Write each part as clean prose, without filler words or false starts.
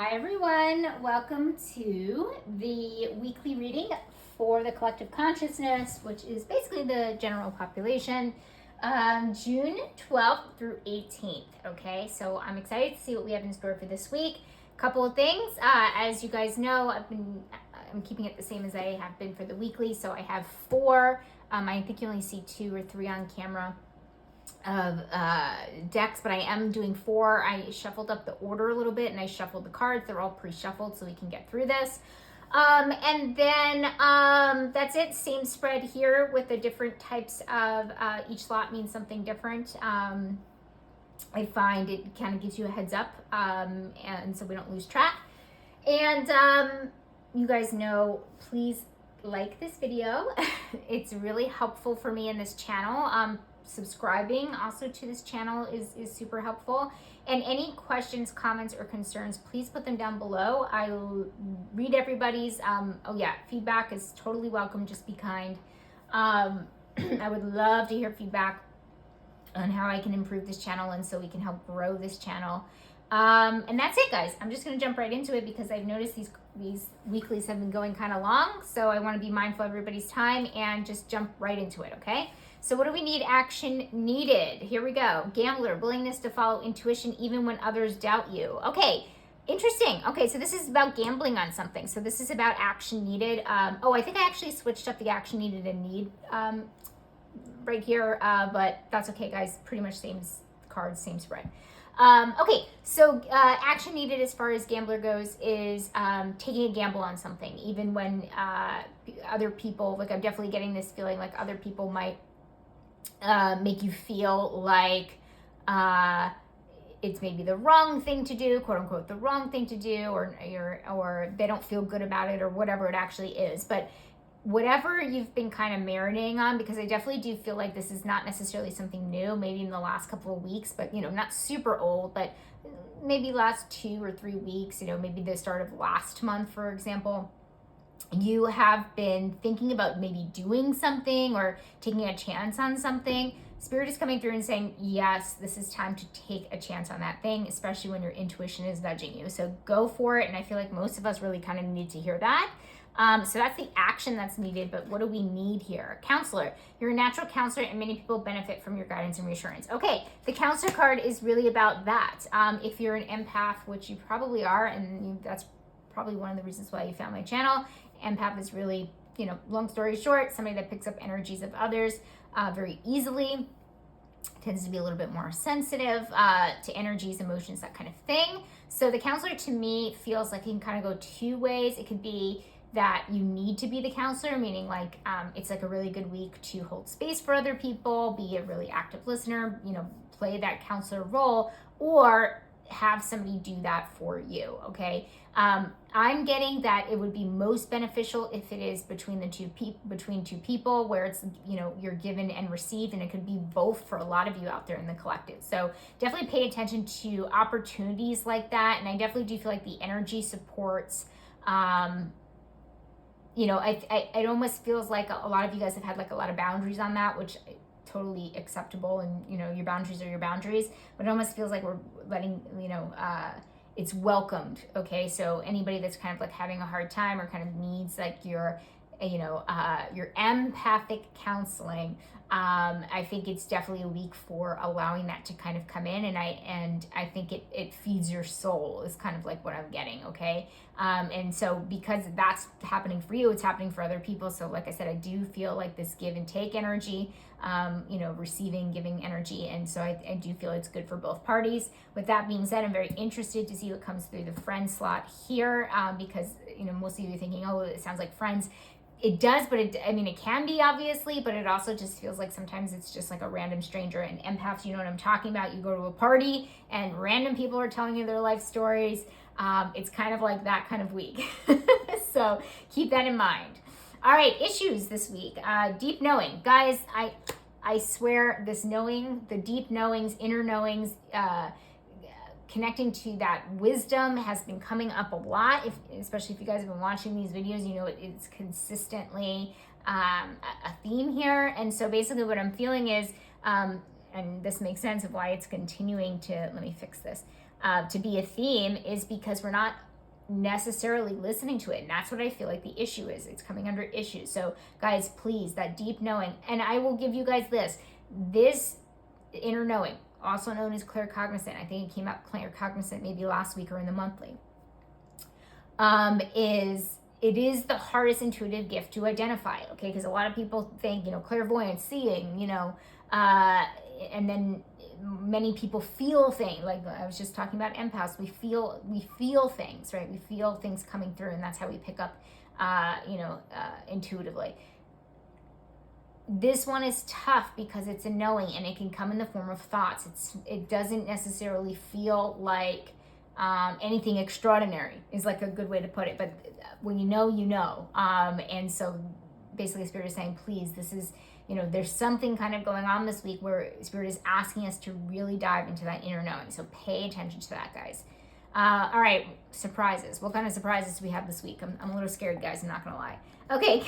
Hi everyone, welcome to the weekly reading for the collective consciousness, which is basically the general population, June 12th through 18th. Okay, so I'm excited to see what we have in store for this week. Couple of things, as you guys know, I'm keeping it the same as I have been for the weekly, so I have four. I think you only see 2 or 3 on camera of decks, but I am doing 4. I shuffled up the order a little bit and I shuffled the cards. They're all pre-shuffled so we can get through this. And then that's it. Same spread here with the different types of each lot means something different. I find it kind of gives you a heads up, and so we don't lose track. And you guys know, please like this video. It's really helpful for me in this channel. Subscribing also to this channel is super helpful. And any questions, comments, or concerns, please put them down below. I'll read everybody's. Feedback is totally welcome. Just be kind. I would love to hear feedback on how I can improve this channel and so we can help grow this channel. And that's it, guys. I'm just going to jump right into it because I've noticed these weeklies have been going kind of long. So I want to be mindful of everybody's time and just jump right into it, okay? So what do we need? Action needed. Here we go. Gambler, willingness to follow intuition even when others doubt you. Okay, interesting. Okay, so this is about gambling on something. So this is about action needed. I think I actually switched up the action needed and need right here, but that's okay, guys. Pretty much same cards, same spread. So action needed as far as gambler goes is taking a gamble on something, even when other people, like I'm definitely getting this feeling like other people might make you feel like it's maybe the wrong thing to do, quote unquote, the wrong thing to do, or they don't feel good about it, or whatever it actually is. But whatever you've been kind of marinating on, because I definitely do feel like this is not necessarily something new, maybe in the last couple of weeks, but not super old, but maybe last 2 or 3 weeks, maybe the start of last month, for example. You have been thinking about maybe doing something or taking a chance on something. Spirit is coming through and saying, yes, this is time to take a chance on that thing, especially when your intuition is nudging you. So go for it. And I feel like most of us really kind of need to hear that. So that's the action that's needed, but what do we need here? Counselor. You're a natural counselor and many people benefit from your guidance and reassurance. Okay, the counselor card is really about that. If you're an empath, which you probably are, and that's probably one of the reasons why you found my channel. Empath is really, long story short, somebody that picks up energies of others very easily, tends to be a little bit more sensitive to energies, emotions, that kind of thing. So the counselor to me feels like it can kind of go 2 ways. It could be that you need to be the counselor, meaning like it's like a really good week to hold space for other people, be a really active listener, play that counselor role, or have somebody do that for you, okay? I'm getting that it would be most beneficial if it is between two people where it's, you're given and received, and it could be both for a lot of you out there in the collective. So definitely pay attention to opportunities like that, and I definitely do feel like the energy supports it almost feels like a lot of you guys have had like a lot of boundaries on that, which totally acceptable, and your boundaries are your boundaries, but it almost feels like we're letting it's welcomed. Okay, so anybody that's kind of like having a hard time or kind of needs like your empathic counseling, I think it's definitely a week for allowing that to kind of come in, and I think it feeds your soul is kind of like what I'm getting, okay? And so because that's happening for you, it's happening for other people. So like I said, I do feel like this give and take energy, receiving, giving energy, and so I do feel it's good for both parties. With that being said, I'm very interested to see what comes through the friend slot here, because most of you are thinking, oh, it sounds like friends. It does, but it can be, obviously, but it also just feels like sometimes it's just like a random stranger. And empaths, you know what I'm talking about. You go to a party and random people are telling you their life stories. It's kind of like that kind of week. So keep that in mind. All right, issues this week. Deep knowing. Guys, I swear this knowing, the deep knowings, inner knowings, connecting to that wisdom has been coming up a lot, especially if you guys have been watching these videos. It's consistently a theme here. And so basically what I'm feeling is, and this makes sense of why it's continuing to, let me fix this, to be a theme, is because we're not necessarily listening to it. And that's what I feel like the issue is. It's coming under issues. So guys, please, that deep knowing, and I will give you guys this inner knowing, also known as claircognizant. I think it came out claircognizant maybe last week or in the monthly. It is the hardest intuitive gift to identify, okay? Because a lot of people think, clairvoyance, seeing, and then many people feel things. Like I was just talking about empaths, we feel things, right? We feel things coming through, and that's how we pick up, intuitively. This one is tough because it's a knowing, and it can come in the form of thoughts. It doesn't necessarily feel like anything extraordinary is like a good way to put it, but when you know. And so basically Spirit is saying, please, this is, there's something kind of going on this week where Spirit is asking us to really dive into that inner knowing. So pay attention to that, guys. All right, surprises. What kind of surprises do we have this week? I'm a little scared, guys. I'm not going to lie. Okay,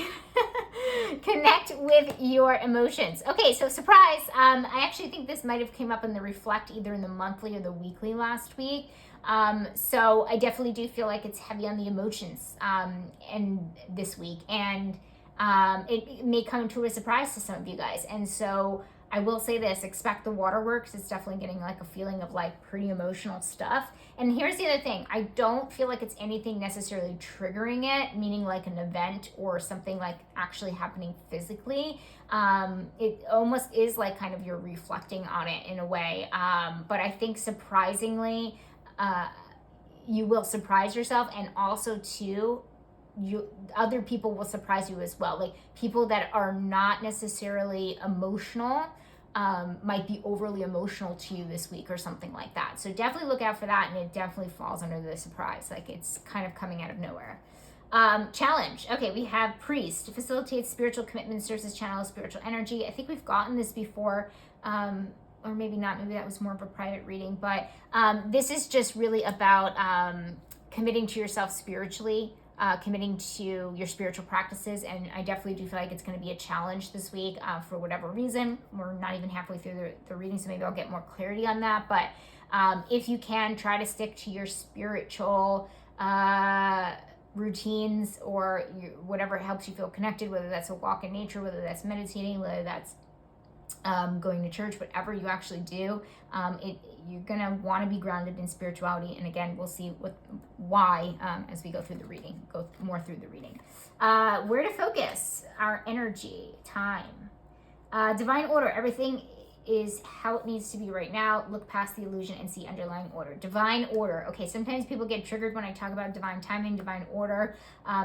connect with your emotions. Okay, so surprise. I actually think this might have came up in the reflect either in the monthly or the weekly last week. So I definitely do feel like it's heavy on the emotions and this week. And it may come to a surprise to some of you guys. And so I will say this, expect the waterworks. It's definitely getting like a feeling of like pretty emotional stuff. And here's the other thing. I don't feel like it's anything necessarily triggering it, meaning like an event or something like actually happening physically. It almost is like kind of you're reflecting on it in a way. But I think surprisingly, you will surprise yourself, and also too, other people will surprise you as well. Like people that are not necessarily emotional might be overly emotional to you this week or something like that. So definitely look out for that, and it definitely falls under the surprise. Like it's kind of coming out of nowhere. Challenge. Okay, we have priest facilitates spiritual commitment, serves as channel of spiritual energy. I think we've gotten this before. Or maybe not, maybe that was more of a private reading, but this is just really about committing to yourself spiritually, committing to your spiritual practices, and I definitely do feel like it's going to be a challenge this week for whatever reason. We're not even halfway through the reading, so maybe I'll get more clarity on that, but if you can, try to stick to your spiritual routines or whatever helps you feel connected, whether that's a walk in nature, whether that's meditating, whether that's going to church, whatever you actually do, you're going to want to be grounded in spirituality. And again, we'll see why as we go more through the reading. Where to focus our energy, time, divine order. Everything is how it needs to be right now. Look past the illusion and see underlying order. Divine order. Okay, sometimes people get triggered when I talk about divine timing, divine order.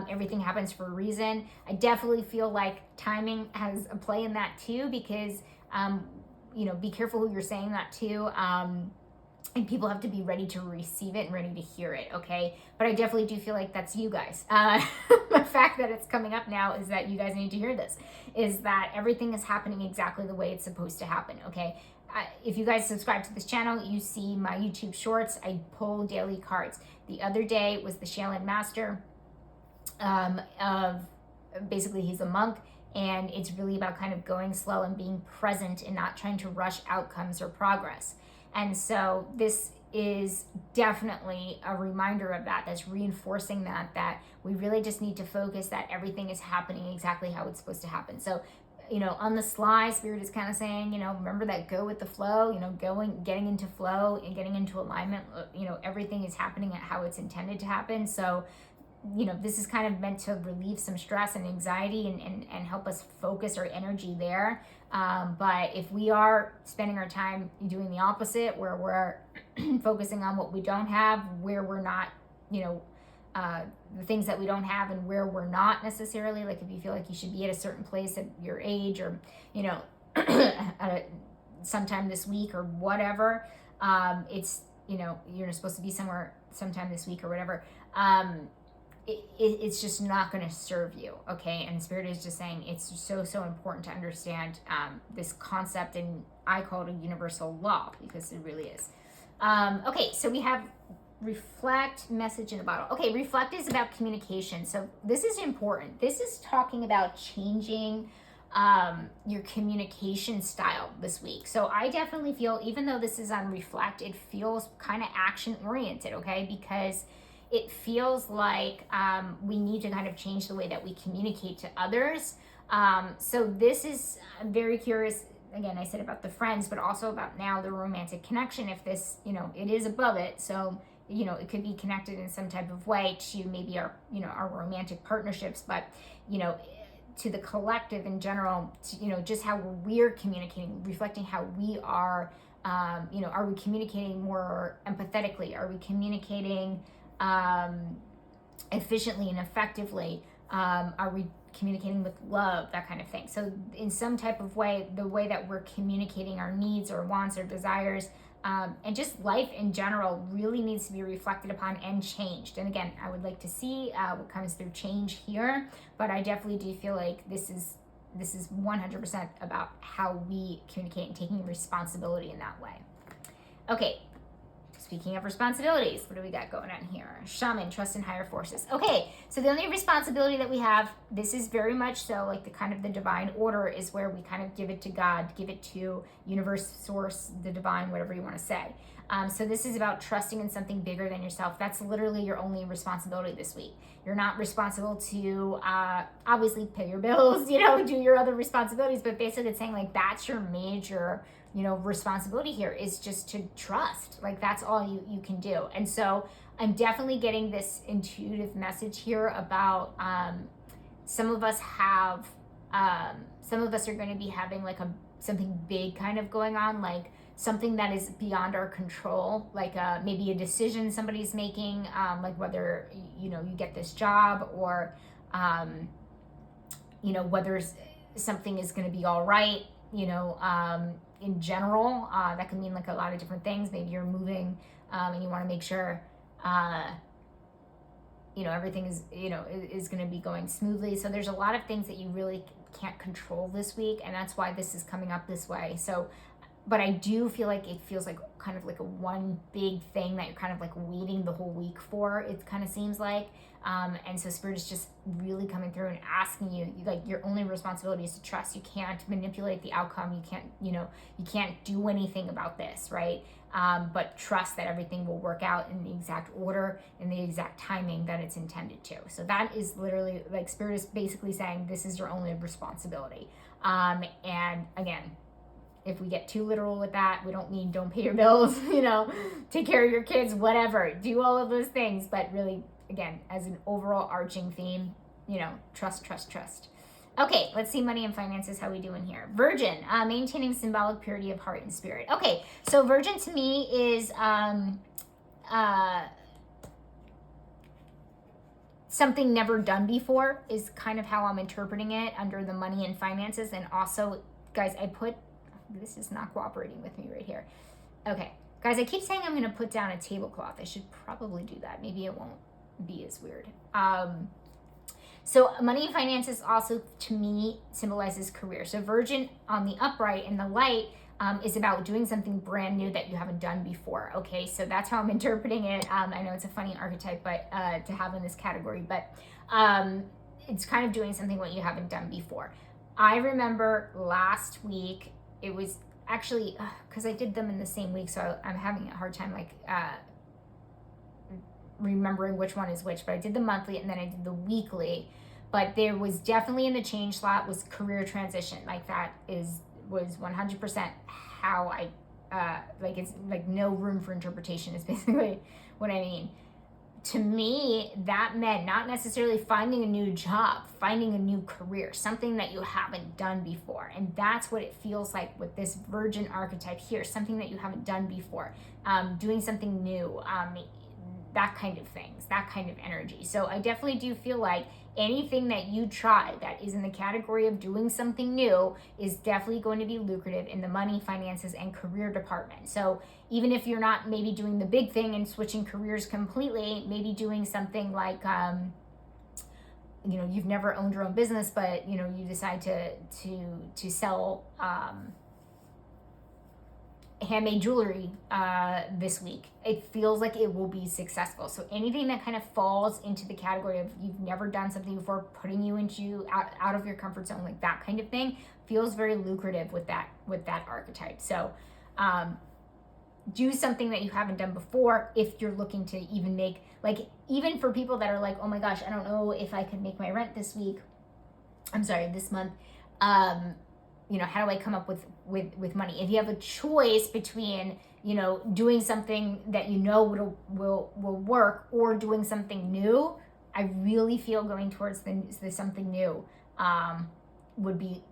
Everything happens for a reason. I definitely feel like timing has a play in that too, because be careful who you're saying that to. And people have to be ready to receive it and ready to hear it, okay? But I definitely do feel like that's you guys. The fact that it's coming up now is that you guys need to hear this, is that everything is happening exactly the way it's supposed to happen, okay? If you guys subscribe to this channel, you see my YouTube shorts. I pull daily cards. The other day was the Shaolin Master. Basically, he's a monk, and it's really about kind of going slow and being present and not trying to rush outcomes or progress. And so this is definitely a reminder of that. That's reinforcing that we really just need to focus that everything is happening exactly how it's supposed to happen. So, on the sly, Spirit is kind of saying, remember that go with the flow, getting into flow and getting into alignment, everything is happening at how it's intended to happen. So, this is kind of meant to relieve some stress and anxiety and help us focus our energy there. But if we are spending our time doing the opposite, where we're focusing on what we don't have, where we're not, the things that we don't have and where we're not necessarily, like if you feel like you should be at a certain place at your age or, sometime this week or whatever, it's, you're supposed to be somewhere sometime this week or whatever. It's just not going to serve you, okay? And Spirit is just saying it's so important to understand this concept, and I call it a universal law because it really is. Okay, so we have reflect, message in a bottle. Okay, reflect is about communication. So this is important. This is talking about changing your communication style this week. So I definitely feel, even though this is on reflect, it feels kind of action oriented, okay? Because it feels like we need to kind of change the way that we communicate to others. So this is, I'm very curious. Again, I said about the friends, but also about now the romantic connection. If this, it is above it. So, it could be connected in some type of way to maybe our, our romantic partnerships, but, to the collective in general, to, just how we're communicating, reflecting how we are, are we communicating more empathetically? Are we communicating efficiently and effectively? Are we communicating with love, that kind of thing? So in some type of way, the way that we're communicating our needs or wants or desires, and just life in general really needs to be reflected upon and changed. And again, I would like to see what comes through change here, but I definitely do feel like this is 100% about how we communicate and taking responsibility in that way. Okay, speaking of responsibilities, what do we got going on here? Shaman, trust in higher forces. Okay, so the only responsibility that we have, this is very much so like the kind of the divine order, is where we kind of give it to God, give it to universe, source, the divine, whatever you want to say. So this is about trusting in something bigger than yourself. That's literally your only responsibility this week. You're not responsible to obviously pay your bills, do your other responsibilities, but basically it's saying like that's your major responsibility here, is just to trust. Like that's all you can do. And so I'm definitely getting this intuitive message here about some of us are going to be having like something big kind of going on, like something that is beyond our control, like maybe a decision somebody's making, like whether you get this job, or whether something is going to be all right, in general. That can mean like a lot of different things. Maybe you're moving and you want to make sure everything is going to be going smoothly. So there's a lot of things that you really can't control this week, and that's why this is coming up this way. So but I do feel like it feels like kind of like a one big thing that you're kind of like waiting the whole week for, it kind of seems like. And so Spirit is just really coming through and asking you, like, your only responsibility is to trust. You can't manipulate the outcome. You can't do anything about this, right? But trust that everything will work out in the exact order, in the exact timing that it's intended to. So that is literally, like, Spirit is basically saying this is your only responsibility. And again, if we get too literal with that, we don't mean don't pay your bills, take care of your kids, whatever, do all of those things. But really, again, as an overall arching theme, trust. Okay, let's see money and finances, how we doing here. Virgin, maintaining symbolic purity of heart and spirit. Okay, so Virgin to me is something never done before, is kind of how I'm interpreting it under the money and finances. And also, guys, this is not cooperating with me right here. Okay, guys, I keep saying I'm going to put down a tablecloth. I should probably do that. Maybe it won't be as weird. So money and finances also, to me, symbolizes career. So Virgin on the upright and the light is about doing something brand new that you haven't done before. Okay, so that's how I'm interpreting it. I know it's a funny archetype, but to have in this category, but it's kind of doing something what you haven't done before. I remember last week, it was actually, because I did them in the same week, so I'm having a hard time remembering which one is which, but I did the monthly and then I did the weekly. But there was definitely in the change slot was career transition. Like that was 100% how I, it's like no room for interpretation is basically what I mean. To me, that meant not necessarily finding a new job, finding a new career, something that you haven't done before. And that's what it feels like with this Virgin archetype here, something that you haven't done before, doing something new, that kind of things, that kind of energy. So I definitely do feel like anything that you try that is in the category of doing something new is definitely going to be lucrative in the money, finances, and career department. So even if you're not maybe doing the big thing and switching careers completely, maybe doing something like, you've never owned your own business, but, you decide to sell handmade jewelry this week. It feels like it will be successful. So anything that kind of falls into the category of you've never done something before, putting you into out of your comfort zone, like that kind of thing, feels very lucrative with that archetype. So do something that you haven't done before if you're looking to even make, like, even for people that are like, oh my gosh, I don't know if I can make my rent this month. How do I come up with money? If you have a choice between, doing something that will work or doing something new, I really feel going towards the something new would be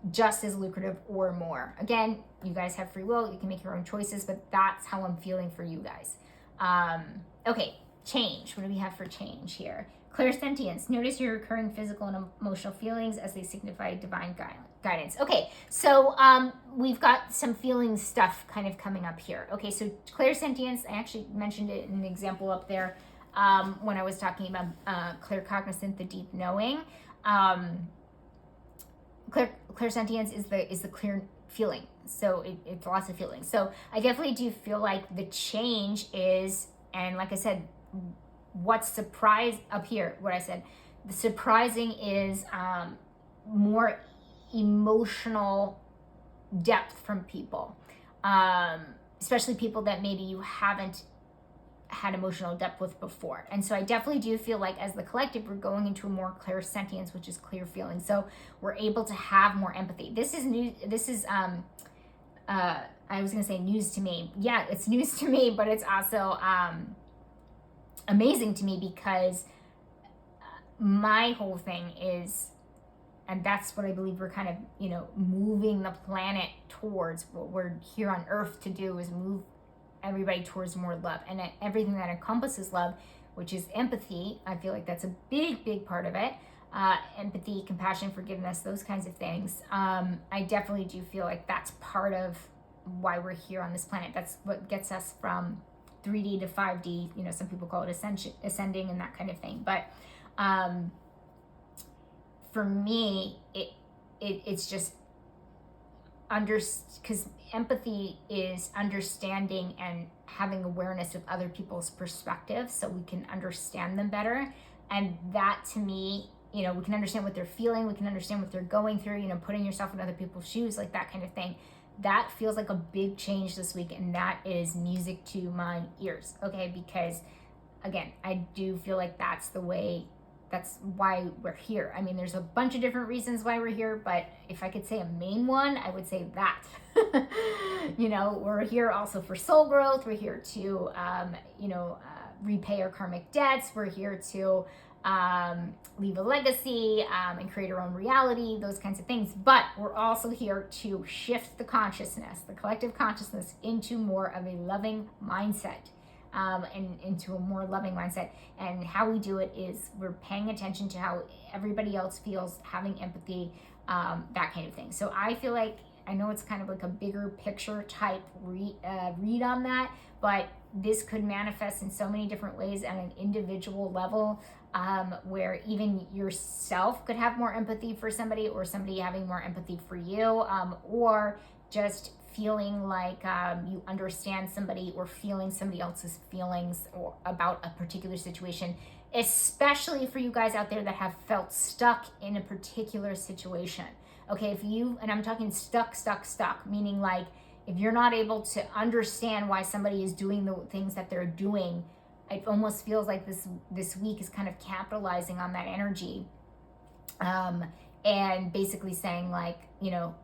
just as lucrative or more. Again, you guys have free will. You can make your own choices, but that's how I'm feeling for you guys. Okay, change. What do we have for change here? Clairsentience. Notice your recurring physical and emotional feelings as they signify divine guidance. Okay, so we've got some feeling stuff kind of coming up here. Okay, so clairsentience, I actually mentioned it in an example up there when I was talking about claircognizant, the deep knowing. Clairsentience is the clear feeling. So it's lots of feelings. So I definitely do feel like the change is, and like I said, what's surprise up here, what I said, the surprising is more emotional depth from people, especially people that maybe you haven't had emotional depth with before. And so I definitely do feel like as the collective, we're going into a more clairsentience, which is clear feeling. So we're able to have more empathy. This is new. This is, I was going to say news to me. Yeah, it's news to me, but it's also amazing to me because my whole thing is, and that's what I believe we're kind of, moving the planet towards. What we're here on Earth to do is move everybody towards more love, and everything that encompasses love, which is empathy. I feel like that's a big part of it. Empathy, compassion, forgiveness, those kinds of things. I definitely do feel like that's part of why we're here on this planet. That's what gets us from 3D to 5D. Some people call it ascending and that kind of thing. But for me, it's just because empathy is understanding and having awareness of other people's perspectives so we can understand them better. And that to me, we can understand what they're feeling, we can understand what they're going through, putting yourself in other people's shoes, like that kind of thing. That feels like a big change this week, and that is music to my ears, okay? Because again, I do feel like that's why we're here. I mean, there's a bunch of different reasons why we're here, but if I could say a main one, I would say that. We're here also for soul growth. We're here to, repay our karmic debts. We're here to leave a legacy and create our own reality, those kinds of things. But we're also here to shift the consciousness, the collective consciousness, into more of a loving mindset. And into a more loving mindset. And how we do it is we're paying attention to how everybody else feels, having empathy, that kind of thing. So I feel like, I know it's kind of like a bigger picture type read on that, but this could manifest in so many different ways at an individual level, where even yourself could have more empathy for somebody, or somebody having more empathy for you, or just feeling like you understand somebody, or feeling somebody else's feelings or about a particular situation, especially for you guys out there that have felt stuck in a particular situation. Okay, and I'm talking stuck, meaning like if you're not able to understand why somebody is doing the things that they're doing, it almost feels like this week is kind of capitalizing on that energy, and basically saying like, you'll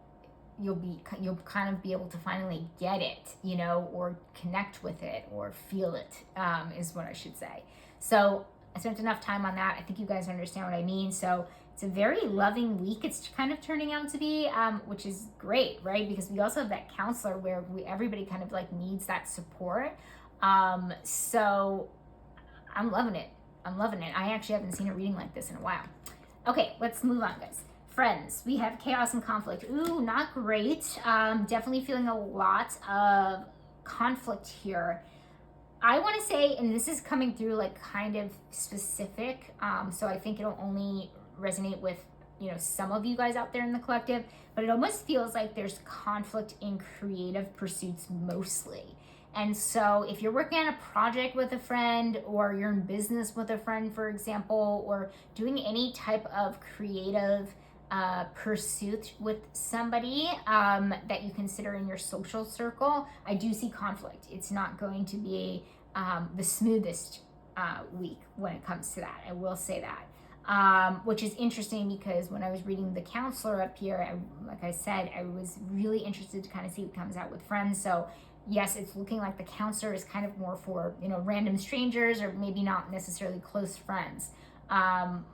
kind of be able to finally get it, or connect with it or feel it, is what I should say. So I spent enough time on that. I think you guys understand what I mean. So it's a very loving week. It's kind of turning out to be, which is great, right? Because we also have that counselor where everybody kind of like needs that support. So I'm loving it. I actually haven't seen a reading like this in a while. Okay, let's move on, guys. Friends, we have chaos and conflict. Ooh, not great. Definitely feeling a lot of conflict here. I want to say, and this is coming through like kind of specific, so I think it'll only resonate with, some of you guys out there in the collective, but it almost feels like there's conflict in creative pursuits mostly. And so if you're working on a project with a friend, or you're in business with a friend, for example, or doing any type of creative pursuit with somebody that you consider in your social circle, I do see conflict. It's not going to be the smoothest week when it comes to that. I will say that. Which is interesting because when I was reading The Counselor up here, like I said, I was really interested to kind of see what comes out with friends. So yes, it's looking like The Counselor is kind of more for, random strangers or maybe not necessarily close friends,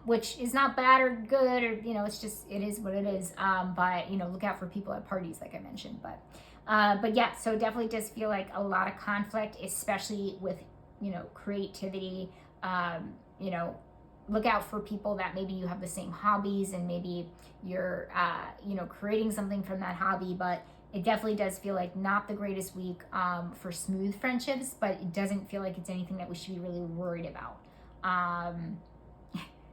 which is not bad or good, or, it is what it is. But, look out for people at parties, like I mentioned. But yeah, so it definitely does feel like a lot of conflict, especially with, creativity. Look out for people that maybe you have the same hobbies and maybe you're, creating something from that hobby, but it definitely does feel like not the greatest week for smooth friendships, but it doesn't feel like it's anything that we should be really worried about.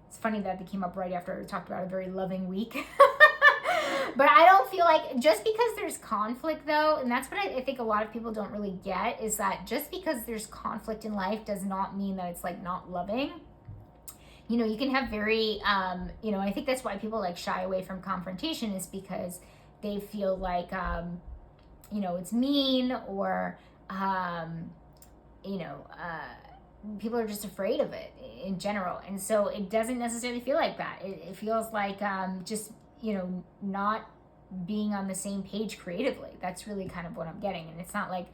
It's funny that they came up right after I talked about a very loving week. But I don't feel like, just because there's conflict though, and that's what I think a lot of people don't really get, is that just because there's conflict in life does not mean that it's like not loving. You can have very, I think that's why people like shy away from confrontation, is because they feel like, it's mean, or, people are just afraid of it in general. And so it doesn't necessarily feel like that. It feels like just, not being on the same page creatively. That's really kind of what I'm getting. And it's not like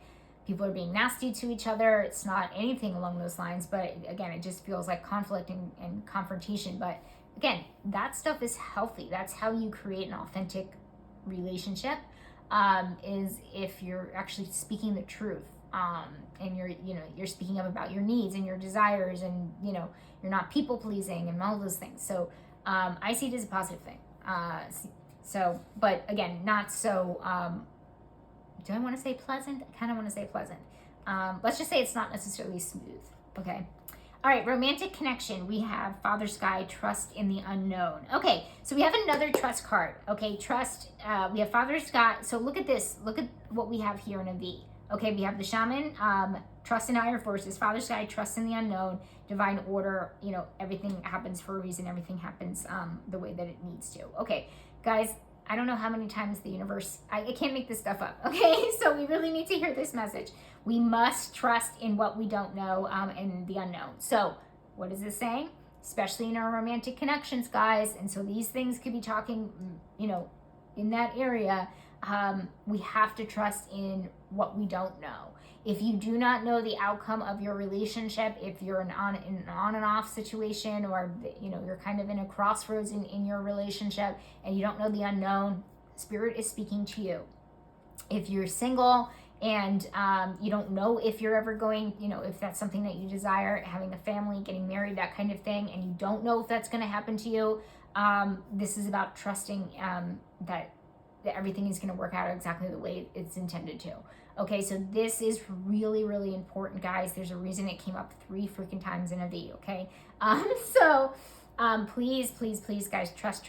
people are being nasty to each other. It's not anything along those lines. But again, it just feels like conflict and confrontation. But again, that stuff is healthy. That's how you create an authentic relationship, is if you're actually speaking the truth, and you're speaking up about your needs and your desires, and you're not people pleasing and all those things. So I see it as a positive thing. But again, not so, do I want to say pleasant? I kind of want to say pleasant. Let's just say it's not necessarily smooth. Okay. All right, romantic connection. We have Father Sky, trust in the unknown. Okay, so we have another trust card. Okay, trust. We have Father Sky. So look at this. Look at what we have here in a V. Okay, we have the shaman, trust in higher forces. Father Sky, trust in the unknown, divine order. Everything happens for a reason. Everything happens the way that it needs to. Okay, guys, I don't know how many times the universe, I can't make this stuff up, okay? So we really need to hear this message. We must trust in what we don't know, and the unknown. So what is this saying? Especially in our romantic connections, guys. And so these things could be talking, in that area. We have to trust in what we don't know. If you do not know the outcome of your relationship, if you're in an on and off situation, or you're kind of in a crossroads in your relationship and you don't know the unknown, Spirit is speaking to you. If you're single and you don't know if you're ever going, if that's something that you desire, having a family, getting married, that kind of thing, and you don't know if that's going to happen to you, this is about trusting that everything is going to work out exactly the way it's intended to. Okay, so this is really, really important, guys. There's a reason it came up 3 freaking times in a V, okay? Please, please, please, guys, trust,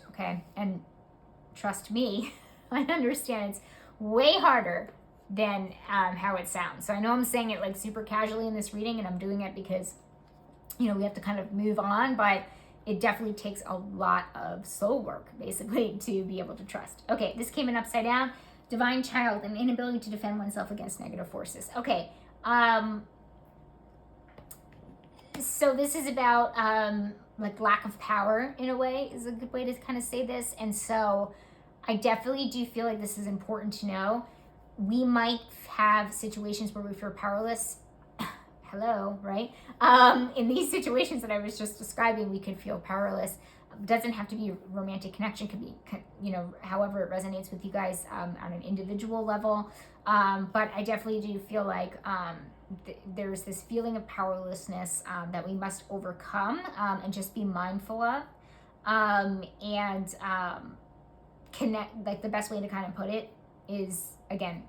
okay? And trust me, I understand it's way harder than how it sounds. So I know I'm saying it like super casually in this reading, and I'm doing it because, we have to kind of move on, but it definitely takes a lot of soul work, basically, to be able to trust. Okay, this came in upside down. Divine child, an inability to defend oneself against negative forces. Okay, so this is about like lack of power, in a way, is a good way to kind of say this. And so I definitely do feel like this is important to know. We might have situations where we feel powerless. Hello, right? In these situations that I was just describing, we could feel powerless. Doesn't have to be a romantic connection, could be, however it resonates with you guys on an individual level. But I definitely do feel like there's this feeling of powerlessness that we must overcome, and just be mindful of. Connect, like the best way to kind of put it is, again,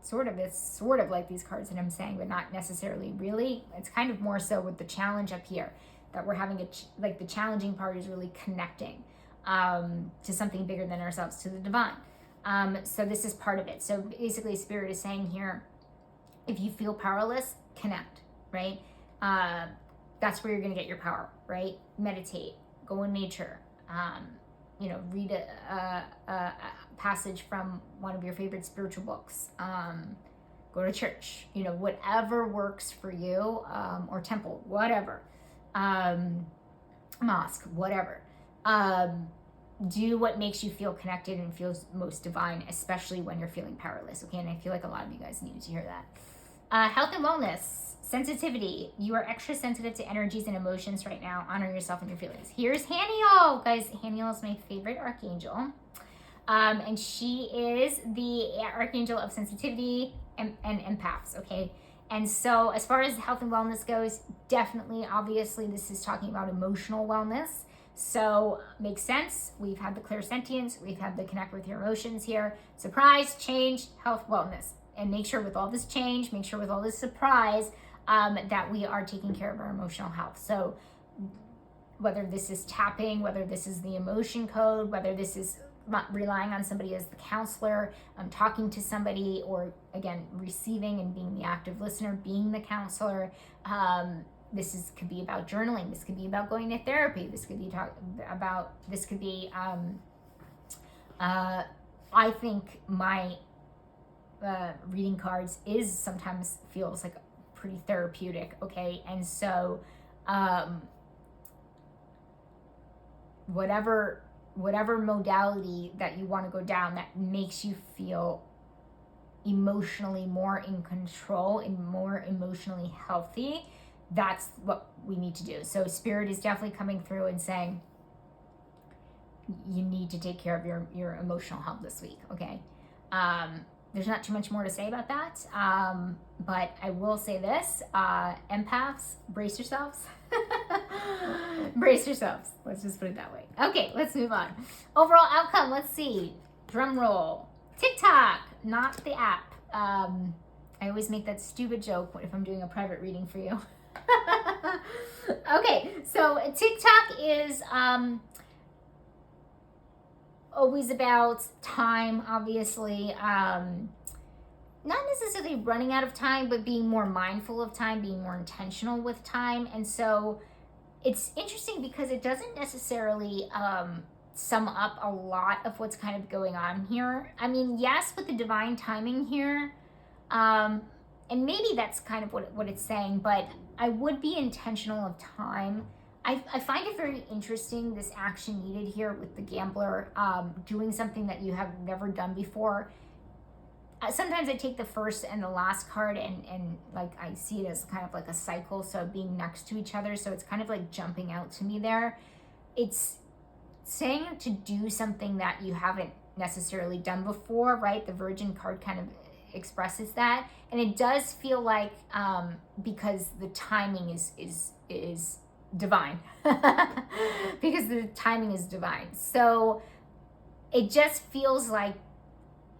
it's sort of like these cards that I'm saying, but not necessarily really. It's kind of more so with the challenge up here, that we're having the challenging part is really connecting to something bigger than ourselves, to the divine. So this is part of it. So basically, Spirit is saying here, if you feel powerless, connect, right? That's where you're going to get your power, right? Meditate, go in nature, read a passage from one of your favorite spiritual books. Go to church, whatever works for you, or temple, whatever, mosque, whatever. Do what makes you feel connected and feels most divine, especially when you're feeling powerless, okay? And I feel like a lot of you guys needed to hear that. Health and wellness, sensitivity. You are extra sensitive to energies and emotions right now. Honor yourself and your feelings. Here's Haniel. Guys, Haniel is my favorite archangel. And she is the archangel of sensitivity and empaths, okay? And so as far as health and wellness goes, definitely, obviously, this is talking about emotional wellness. So makes sense. We've had the clairsentience. We've had the connect with your emotions here. Surprise, change, health, wellness. And make sure with all this change, make sure with all this surprise, that we are taking care of our emotional health. So whether this is tapping, whether this is the emotion code, whether this is relying on somebody as the counselor, talking to somebody, or again, receiving and being the active listener, being the counselor. This could be about journaling. This could be about going to therapy. This could be I think my reading cards sometimes feels like pretty therapeutic, okay? And so whatever modality that you want to go down that makes you feel emotionally more in control and more emotionally healthy, that's what we need to do. So Spirit is definitely coming through and saying you need to take care of your emotional health this week, okay? There's not too much more to say about that, but I will say this, empaths, brace yourselves. Brace yourselves. Let's just put it that way. Okay, let's move on. Overall outcome, let's see. Drum roll. TikTok, not the app. I always make that stupid joke if I'm doing a private reading for you. Okay, so TikTok is always about time, obviously. Not necessarily running out of time, but being more mindful of time, being more intentional with time. And so it's interesting because it doesn't necessarily sum up a lot of what's kind of going on here. I mean, yes, with the divine timing here, and maybe that's kind of what it's saying, but I would be intentional of time. I find it very interesting, this action needed here with the gambler, doing something that you have never done before. Sometimes I take the first and the last card and like I see it as kind of like a cycle, so being next to each other, so it's kind of like jumping out to me there. It's saying to do something that you haven't necessarily done before, right? The Virgin card kind of expresses that, and it does feel like because the timing is divine because the timing is divine, so it just feels like,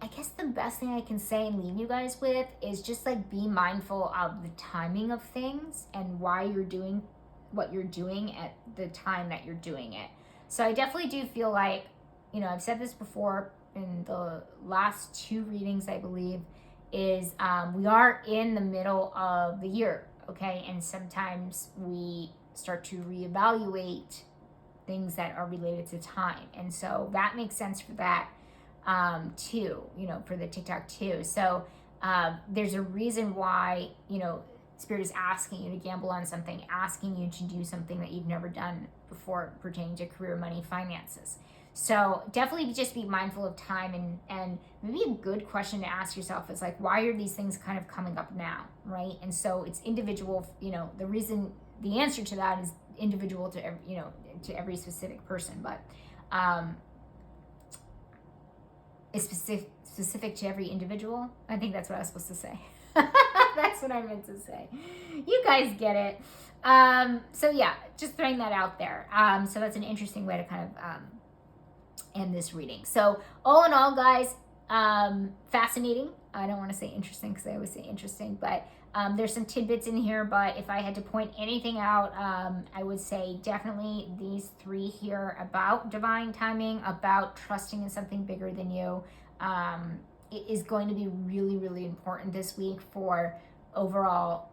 I guess the best thing I can say and leave you guys with is just like be mindful of the timing of things and why you're doing what you're doing at the time that you're doing it. So I definitely do feel like, I've said this before in the last two readings, I believe, is we are in the middle of the year, okay? And sometimes we start to reevaluate things that are related to time. And so that makes sense for that too, for the TikTok too. So there's a reason why, Spirit is asking you to gamble on something, asking you to do something that you've never done before pertaining to career, money, finances. So definitely just be mindful of time, and maybe a good question to ask yourself is like, why are these things kind of coming up now, right? And so it's individual, the answer to that is individual to every, to every specific person, but is specific to every individual. I think that's what I was supposed to say. That's what I meant to say. You guys get it. So yeah, just throwing that out there. So that's an interesting way to kind of end this reading. So all in all, guys, fascinating. I don't want to say interesting because I always say interesting, but there's some tidbits in here. But if I had to point anything out, I would say definitely these three here about divine timing, about trusting in something bigger than you. It is going to be really, really important this week for overall,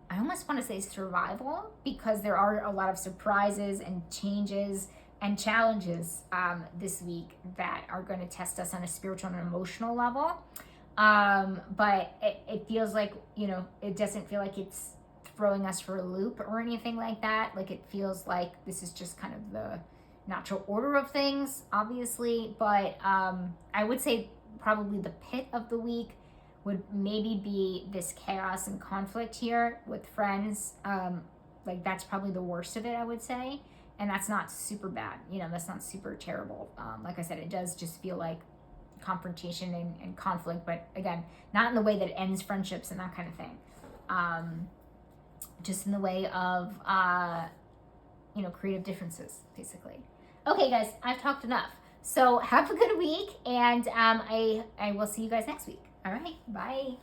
I almost want to say survival, because there are a lot of surprises and changes and challenges this week that are going to test us on a spiritual and emotional level. But it feels like, it doesn't feel like it's throwing us for a loop or anything like that. Like, it feels like this is just kind of the natural order of things, obviously. But I would say probably the pit of the week would maybe be this chaos and conflict here with friends. Like, that's probably the worst of it, I would say. And that's not super bad. That's not super terrible. Like I said, it does just feel like confrontation and conflict, but again, not in the way that it ends friendships and that kind of thing. Just in the way of, creative differences, basically. Okay, guys, I've talked enough. So have a good week, and I will see you guys next week. All right, bye.